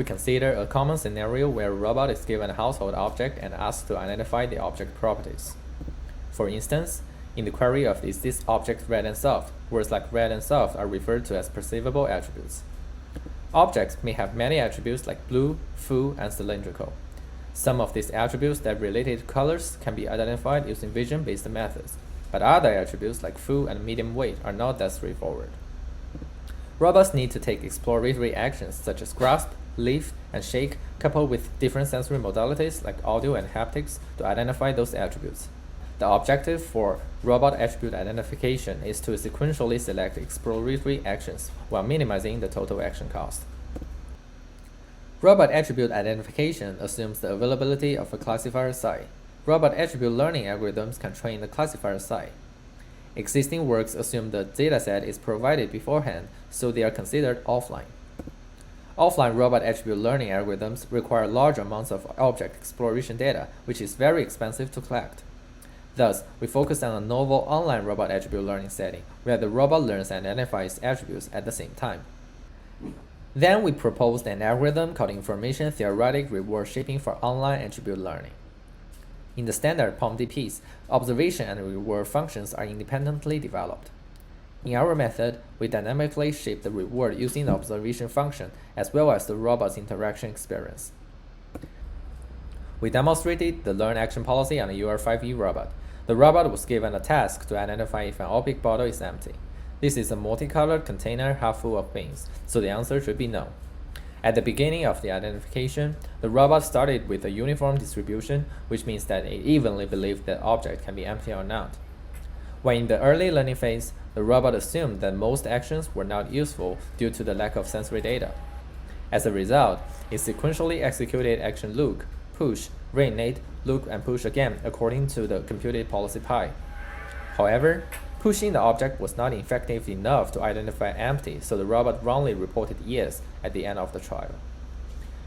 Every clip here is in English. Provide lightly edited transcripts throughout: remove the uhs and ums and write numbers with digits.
We consider a common scenario where a robot is given a household object and asked to identify the object properties. For instance, in the query of is this object red and soft, words like red and soft are referred to as perceivable attributes. Objects may have many attributes like blue, full, and cylindrical. Some of these attributes that related to colors can be identified using vision-based methods, but other attributes like full and medium weight are not that straightforward. Robots need to take exploratory actions such as grasp, lift, and shake, coupled with different sensory modalities like audio and haptics to identify those attributes. The objective for robot attribute identification is to sequentially select exploratory actions while minimizing the total action cost. Robot attribute identification assumes the availability of a classifier psi. Robot attribute learning algorithms can train the classifier psi. Existing works assume the dataset is provided beforehand, so they are considered offline. Offline robot attribute learning algorithms require large amounts of object exploration data, which is very expensive to collect. Thus, we focus on a novel online robot attribute learning setting, where the robot learns and identifies attributes at the same time. Then we proposed an algorithm called Information-Theoretic reward shaping for online attribute learning. In the standard POMDPs, observation and reward functions are independently developed. In our method, we dynamically shape the reward using the observation function as well as the robot's interaction experience. We demonstrated the learn action policy on a UR5E robot. The robot was given a task to identify if an Opic bottle is empty. This is a multicolored container half full of beans, so the answer should be no. At the beginning of the identification, the robot started with a uniform distribution, which means that it evenly believed that object can be empty or not. When in the early learning phase, the robot assumed that most actions were not useful due to the lack of sensory data. As a result, it sequentially executed action look, push, reignite, look, and push again according to the computed policy pi. However, pushing the object was not effective enough to identify empty, so the robot wrongly reported yes at the end of the trial.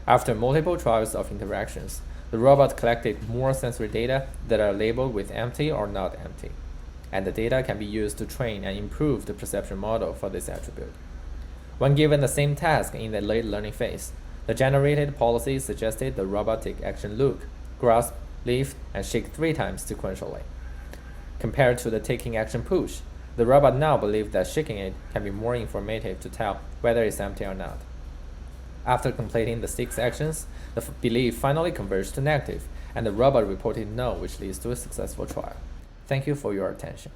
After multiple trials of interactions, the robot collected more sensory data that are labeled with empty or not empty, and the data can be used to train and improve the perception model for this attribute. When given the same task in the late learning phase, the generated policy suggested the robot take action look, grasp, lift, and shake 3 times sequentially. Compared to the taking action push, the robot now believes that shaking it can be more informative to tell whether it's empty or not. After completing the 6 actions, the belief finally converged to negative, and the robot reported no, which leads to a successful trial. Thank you for your attention.